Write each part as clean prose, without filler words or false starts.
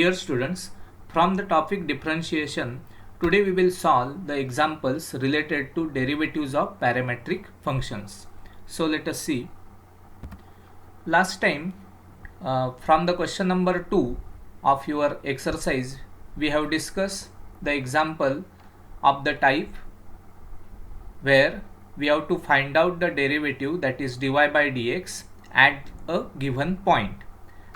Dear students, from the topic differentiation, today we will solve the examples related to derivatives of parametric functions. So let us see. Last time, from the question number 2 of your exercise, we have discussed the example of the type where we have to find out the derivative, that is dy by dx, at a given point.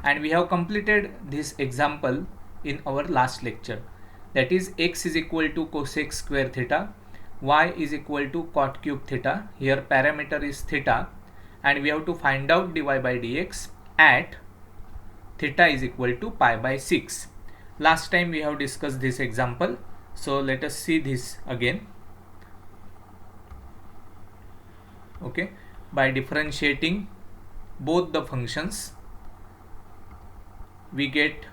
And we have completed this example in our last lecture, that is x is equal to cosec square theta, y is equal to cot cube theta. Here parameter is theta, and we have to find out dy by dx at theta is equal to pi by 6. Last time we have discussed this example, so let us see this again. Okay, by differentiating both the functions, we get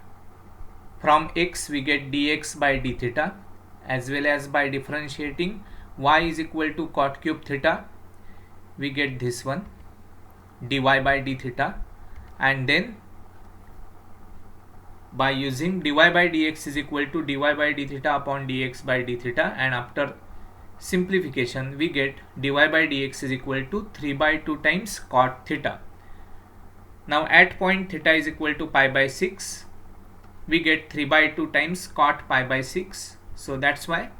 from x we get dx by d theta, as well as by differentiating y is equal to cot cube theta, we get this one dy by d theta, and then by using dy by dx is equal to dy by d theta upon dx by d theta, and after simplification we get dy by dx is equal to 3 by 2 times cot theta. Now at point theta is equal to pi by 6, we get 3 by 2 times cot pi by 6. So that's why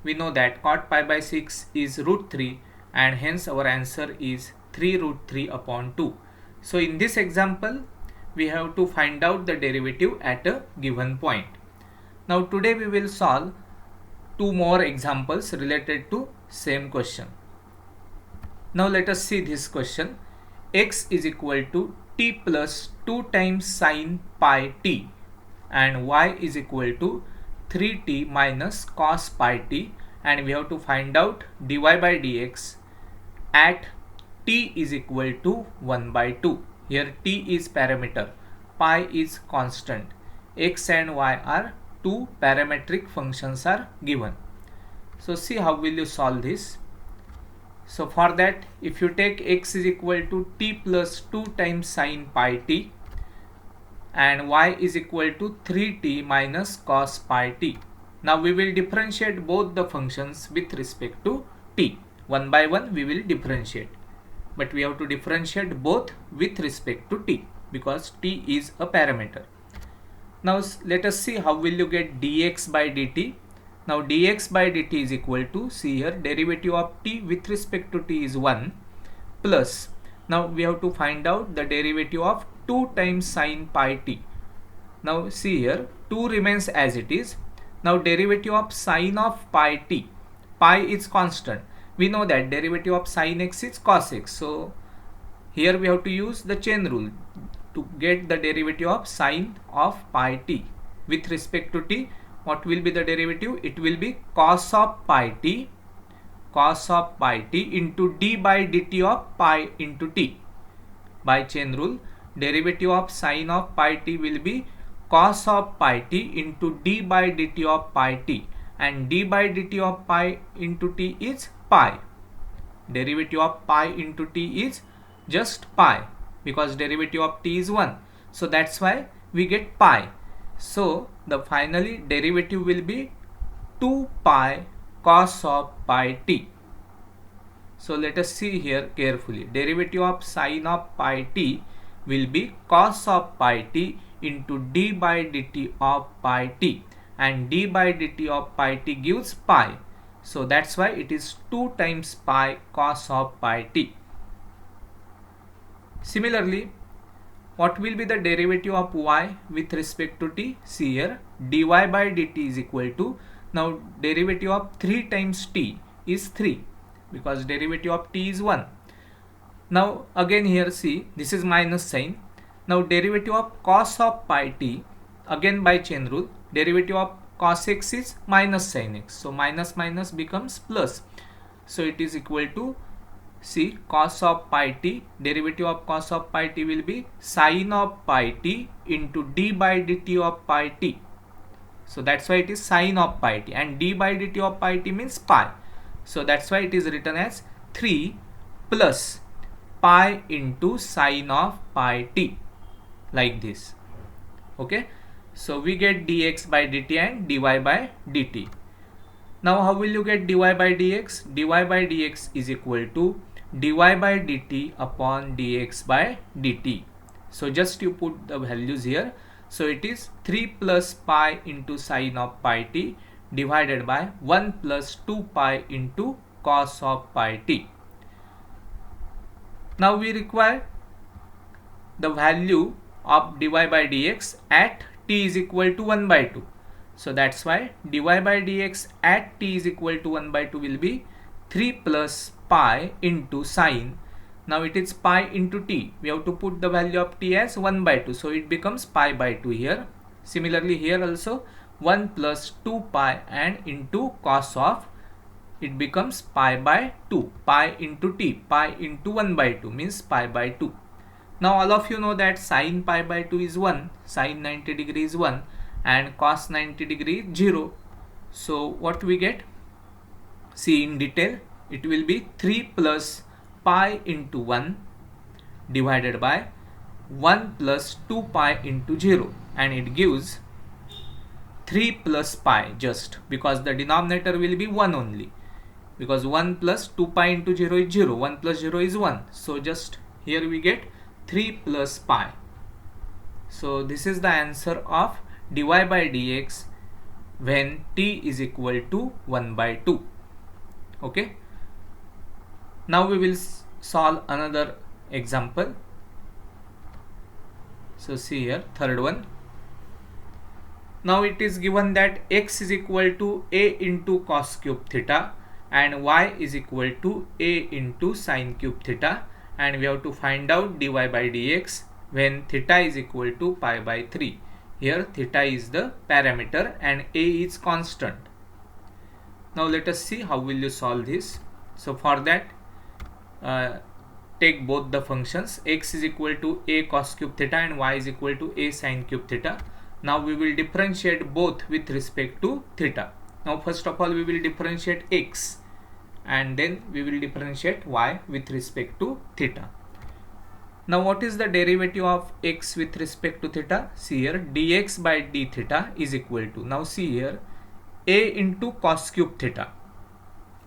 we know that cot pi by 6 is root 3, and hence our answer is 3 root 3 upon 2. So in this example we have to find out the derivative at a given point. Now today we will solve two more examples related to same question. Now let us see this question. X is equal to t plus 2 times sin pi t, and y is equal to 3t minus cos pi t, and we have to find out dy by dx at t is equal to 1 by 2. Here t is parameter, pi is constant, x and y are two parametric functions are given. So see how will you solve this. So for that, if you take x is equal to t plus 2 times sin pi t, and y is equal to 3t minus cos pi t. Now we will differentiate both the functions with respect to t. One by one we will differentiate, but we have to differentiate both with respect to t because t is a parameter. Now let us see how will you get dx by dt. Now dx by dt is equal to, see here, derivative of t with respect to t is 1 plus, now we have to find out the derivative of 2 times sin pi t. Now see here, 2 remains as it is. Now derivative of sin of pi t, pi is constant. We know that derivative of sin x is cos x. So here we have to use the chain rule to get the derivative of sin of pi t with respect to t. What will be the derivative? It will be cos of pi t into d by dt of pi into t. By chain rule, derivative of sin of pi t will be cos of pi t into d by dt of pi t, and d by dt of pi into t is pi. Derivative of pi into t is just pi because derivative of t is 1. So that's why we get pi. So the finally derivative will be 2 pi cos of pi t. So let us see here carefully. Derivative of sin of pi t will be cos of pi t into d by dt of pi t, and d by dt of pi t gives pi. So that's why it is 2 times pi cos of pi t. Similarly, what will be the derivative of y with respect to t? See here, dy by dt is equal to, now derivative of 3 times t is 3 because derivative of t is 1. Now again here see, this is minus sign. Now derivative of cos of pi t, again by chain rule, derivative of cos x is minus sin x. So minus minus becomes plus. So it is equal to, see, cos of pi t, derivative of cos of pi t will be sin of pi t into d by dt of pi t. So that's why it is sin of pi t, and d by dt of pi t means pi. So that's why it is written as 3 plus pi into sin of pi t, like this. Okay. So we get dx by dt and dy by dt. Now how will you get dy by dx? Dy by dx is equal to dy by dt upon dx by dt. So just you put the values here. So it is 3 plus pi into sine of pi t divided by 1 plus 2 pi into cos of pi t. Now we require the value of dy by dx at t is equal to 1 by 2. So that's why dy by dx at t is equal to 1 by 2 will be 3 plus pi into sine. Now it is pi into t. We have to put the value of t as 1 by 2. So it becomes pi by 2 here. Similarly here also 1 plus 2 pi and into cos of, it becomes pi by 2. Pi into t. Pi into 1 by 2 means pi by 2. Now all of you know that sine pi by 2 is 1. Sine 90 degree is 1. And cos 90 degree is 0. So what we get? See in detail, it will be 3 plus pi into 1 divided by 1 plus 2 pi into 0, and it gives 3 plus pi, just because the denominator will be 1 only, because 1 plus 2 pi into 0 is 0, 1 plus 0 is 1. So just here we get 3 plus pi. So this is the answer of dy by dx when t is equal to 1 by 2. Okay. Now we will solve another example. So see here, third one. Now it is given that x is equal to a into cos cube theta and y is equal to a into sin cube theta, and we have to find out dy by dx when theta is equal to pi by 3. Here theta is the parameter and a is constant. Now let us see how will you solve this. So for that, take both the functions. X is equal to a cos cube theta and y is equal to a sin cube theta. Now we will differentiate both with respect to theta. Now first of all we will differentiate x and then we will differentiate y with respect to theta. Now what is the derivative of x with respect to theta? See here, dx by d theta is equal to, now see here, a into cos cube theta.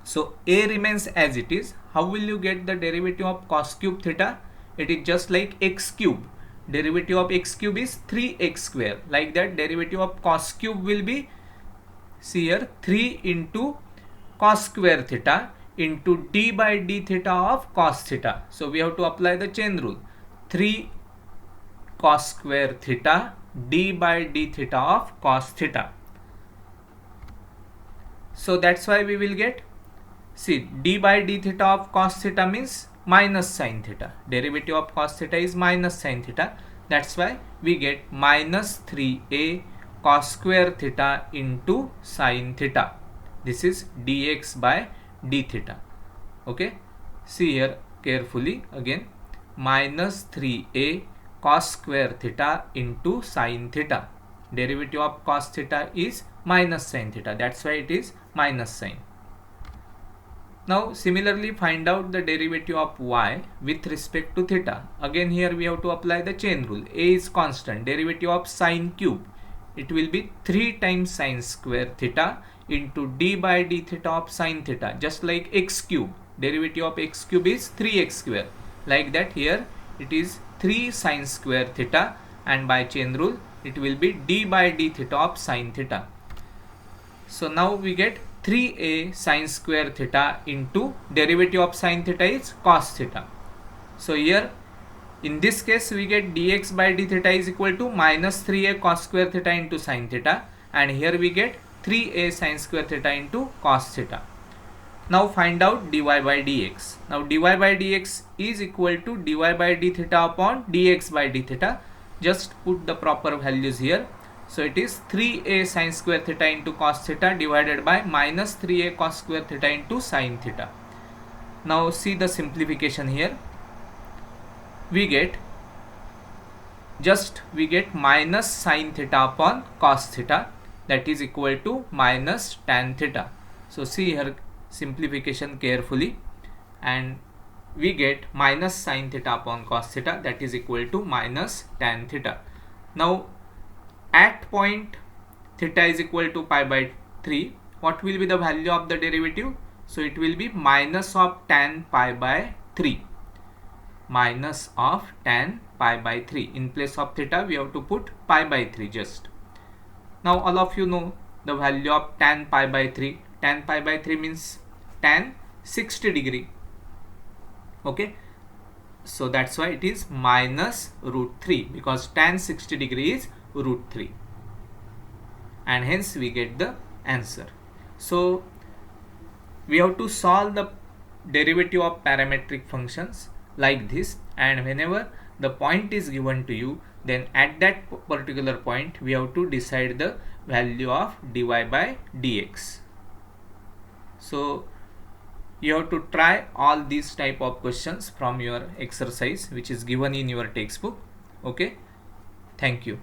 So a remains as it is. How will you get the derivative of cos cube theta? It is just like x cube. Derivative of x cube is 3x square. Like that, derivative of cos cube will be, see here, 3 into cos square theta into d by d theta of cos theta. So we have to apply the chain rule. 3 cos square theta d by d theta of cos theta. So that's why we will get, see, d by d theta of cos theta means minus sin theta. Derivative of cos theta is minus sin theta. That's why we get minus 3a cos square theta into sin theta. This is dx by d theta. Okay. See here carefully again. Minus 3a cos square theta into sin theta. Derivative of cos theta is minus sin theta. That's why it is minus sin. Now similarly find out the derivative of y with respect to theta. Again here we have to apply the chain rule. A is constant. Derivative of sin cube, it will be 3 times sin square theta into d by d theta of sin theta, just like x cube. Derivative of x cube is 3x square. Like that, here it is 3 sin square theta, and by chain rule it will be d by d theta of sin theta. So now we get 3a sin square theta into derivative of sin theta is cos theta. So here in this case we get dx by d theta is equal to minus 3a cos square theta into sin theta, and here we get 3a sin square theta into cos theta. Now find out dy by dx. Now dy by dx is equal to dy by d theta upon dx by d theta. Just put the proper values here. So it is 3a sin square theta into cos theta divided by minus 3a cos square theta into sin theta. Now see the simplification here. We get minus sin theta upon cos theta, that is equal to minus tan theta. So see here simplification carefully, and we get minus sin theta upon cos theta, that is equal to minus tan theta. Now at point theta is equal to pi by 3, what will be the value of the derivative? So it will be minus of tan pi by 3. Minus of tan pi by 3. In place of theta, we have to put pi by 3 just. Now all of you know the value of tan pi by 3. Tan pi by 3 means tan 60 degree. Okay. So that's why it is minus root 3, because tan 60 degree is root 3. And hence we get the answer. So we have to solve the derivative of parametric functions like this, and whenever the point is given to you, then at that particular point we have to decide the value of dy by dx. So you have to try all these type of questions from your exercise which is given in your textbook. Okay, thank you.